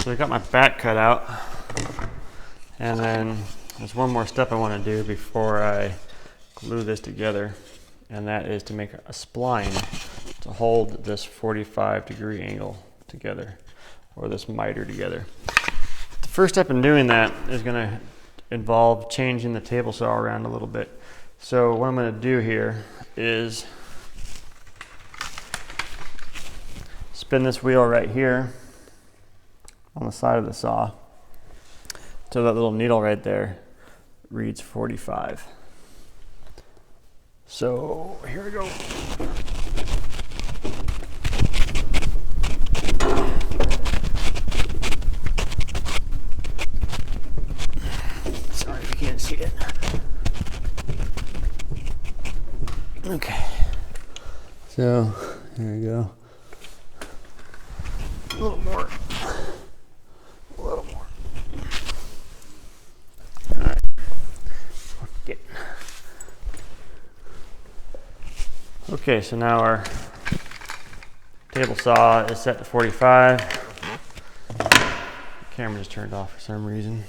So I got my back cut out, and then there's one more step I want to do before I glue this together, and that is to make a spline to hold this 45-degree angle together, or this miter together. The first step in doing that is going to involve changing the table saw around a little bit. So what I'm going to do here is spin this wheel right here on the side of the saw so that little needle right there reads 45. So here we go. Sorry if you can't see it. Okay. So there we go. A little more. A little more. All right. Okay, so now our table saw is set to 45. The camera just turned off for some reason.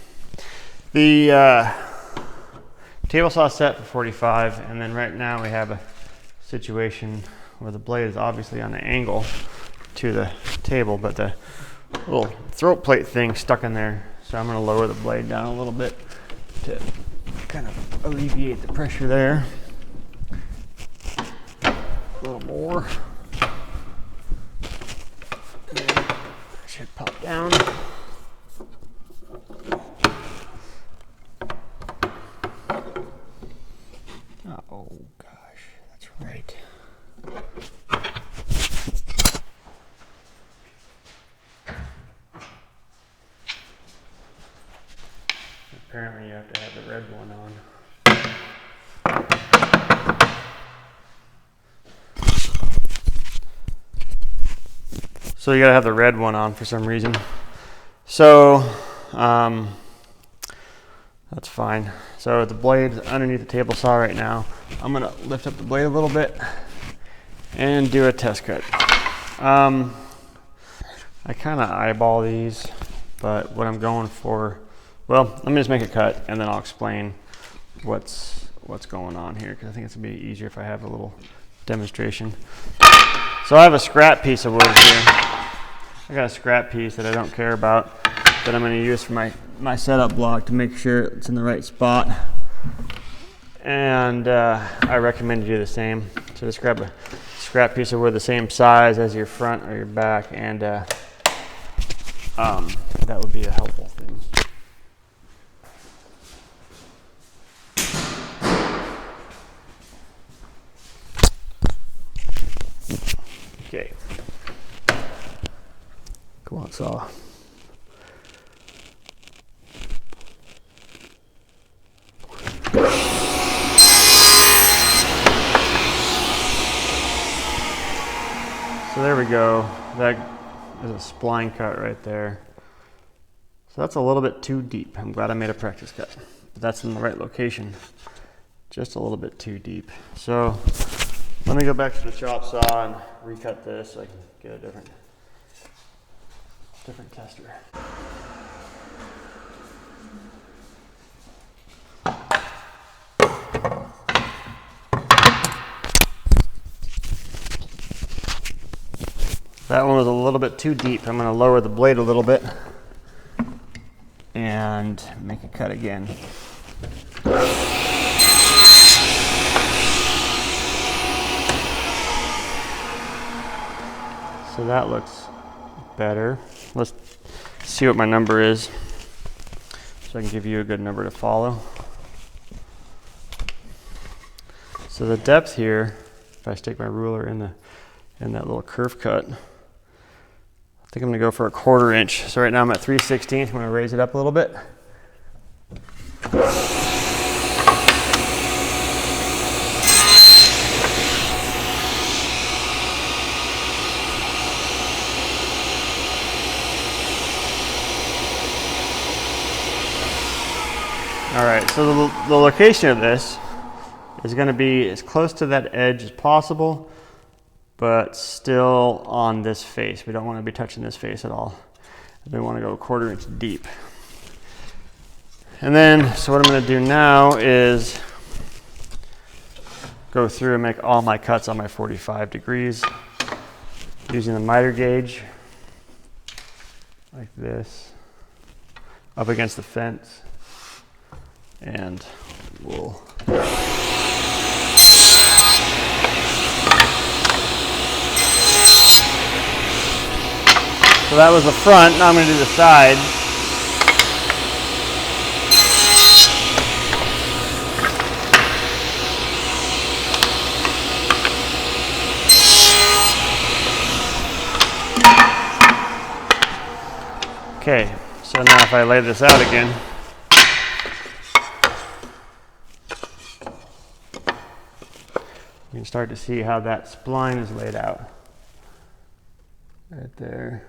The table saw is set for 45, and then right now we have a situation where the blade is obviously on an angle to the table, but the little throat plate thing stuck in there. So I'm going to lower the blade down a little bit to kind of alleviate the pressure there. A little more. And it should pop down. Oh gosh, that's right. Apparently you have to have the red one on. So you gotta have the red one on for some reason. So that's fine. So the blade's underneath the table saw right now. I'm gonna lift up the blade a little bit and do a test cut. I kind of eyeball these, but what I'm going for, well, let me just make a cut and then I'll explain what's going on here, because I think it's gonna be easier if I have a little demonstration. So I have a scrap piece of wood here. I got a scrap piece that I don't care about that I'm going to use for my setup block to make sure it's in the right spot. And I recommend you do the same. So just grab a scrap piece of wood the same size as your front or your back, and that would be a helpful thing. Okay. Come on, saw. So there we go. That is a spline cut right there. So that's a little bit too deep. I'm glad I made a practice cut. But that's in the right location. Just a little bit too deep. So let me go back to the chop saw and recut this so I can get a different tester. That one was a little bit too deep. I'm going to lower the blade a little bit and make a cut again. So that looks better. Let's see what my number is so I can give you a good number to follow. So the depth here, if I stick my ruler in that little curve cut, I think I'm going to go for a 1/4 inch. So right now I'm at 3/16. I'm going to raise it up a little bit. All right, so the location of this is going to be as close to that edge as possible, but still on this face. We don't want to be touching this face at all. We want to go 1/4 inch deep. And then, so what I'm going to do now is go through and make all my cuts on my 45 degrees using the miter gauge like this up against the fence, and we'll so that was the front. Now I'm going to do the side. Okay, so now if I lay this out again, you can start to see how that spline is laid out. Right there.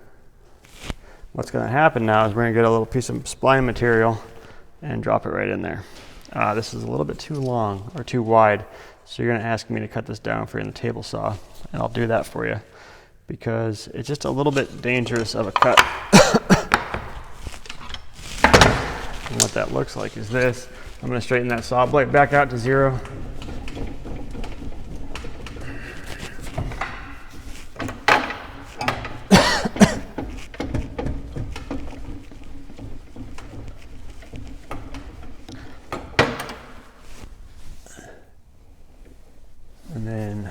What's going to happen now is we're going to get a little piece of spline material and drop it right in there. This is a little bit too long or too wide, so you're going to ask me to cut this down for you in the table saw, and I'll do that for you because it's just a little bit dangerous of a cut. And what that looks like is this. I'm going to straighten that saw blade back out to 0. And then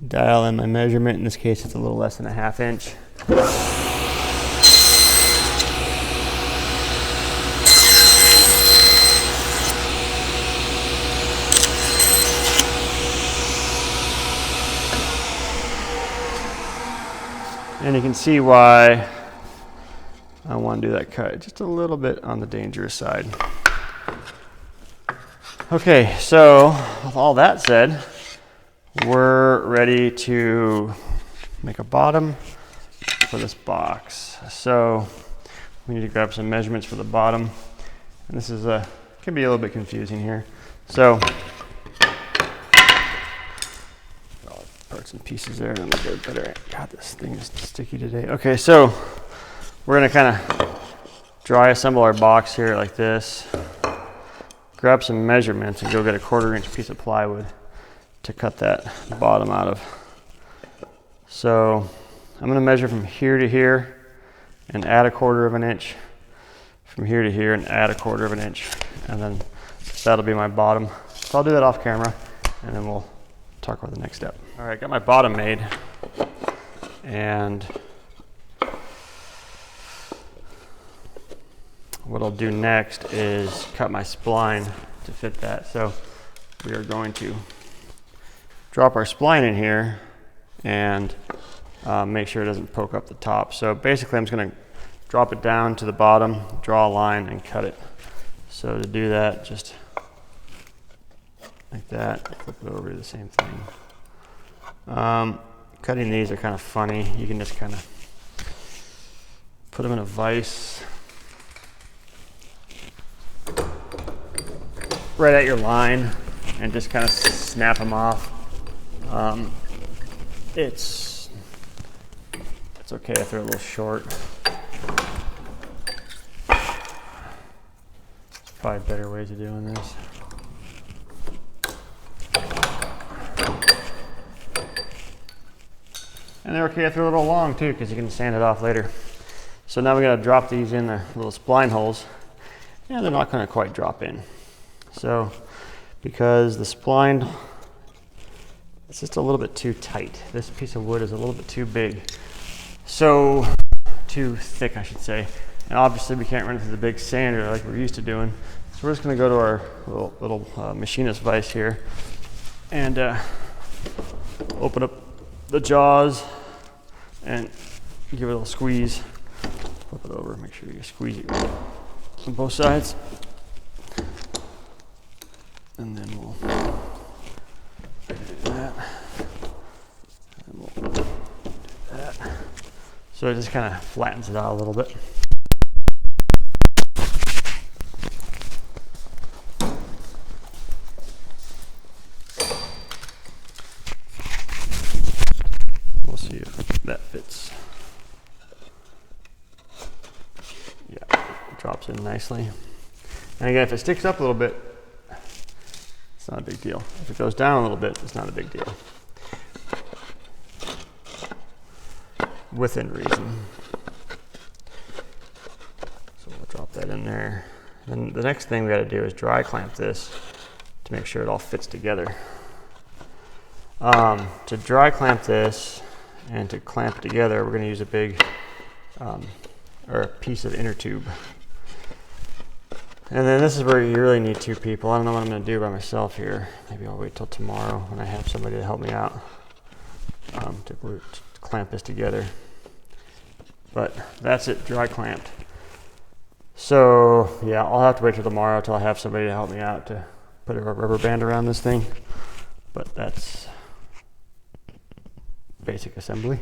dial in my measurement. In this case, it's a little less than a 1/2 inch. And you can see why I want to do that cut just a little bit on the dangerous side. Okay, so with all that said, we're ready to make a bottom for this box. So we need to grab some measurements for the bottom. And this is can be a little bit confusing here. So parts and pieces there, and I'm gonna get better. God, this thing is sticky today. Okay, so we're gonna kind of dry assemble our box here like this. Grab some measurements and go get a 1/4 inch piece of plywood to cut that bottom out of. So I'm going to measure from here to here and add a 1/4 inch, from here to here and add a 1/4 inch, and then that'll be my bottom. So I'll do that off camera and then we'll talk about the next step. All right, got my bottom made, and what I'll do next is cut my spline to fit that. So we are going to drop our spline in here and make sure it doesn't poke up the top. So basically I'm just going to drop it down to the bottom, draw a line, and cut it. So to do that, just like that, flip it over, do the same thing. Cutting these are kind of funny. You can just kind of put them in a vise right at your line and just kind of snap them off. It's okay if they're a little short. There's probably better ways of doing this. And they're okay if they're a little long too, because you can sand it off later. So now we got to drop these in the little spline holes, and they're not going to quite drop in. So because the spline, it's just a little bit too tight. This piece of wood is a little bit too big. So too thick, I should say. And obviously we can't run it through the big sander like we're used to doing. So we're just going to go to our little machinist vise here and open up the jaws and give it a little squeeze. Flip it over, make sure you squeeze it on both sides. And then we'll do that. And we'll do that. So it just kind of flattens it out a little bit. We'll see if that fits. drops in nicely. And again, if it sticks up a little bit, it's not a big deal. If it goes down a little bit, it's not a big deal. Within reason. So we'll drop that in there. Then the next thing we got to do is dry clamp this to make sure it all fits together. To dry clamp this and to clamp it together, we're going to use a big or a piece of inner tube. And then this is where you really need two people. I don't know what I'm going to do by myself here. Maybe I'll wait till tomorrow when I have somebody to help me out to clamp this together. But that's it, dry clamped. So yeah, I'll have to wait till tomorrow till I have somebody to help me out to put a rubber band around this thing. But that's basic assembly.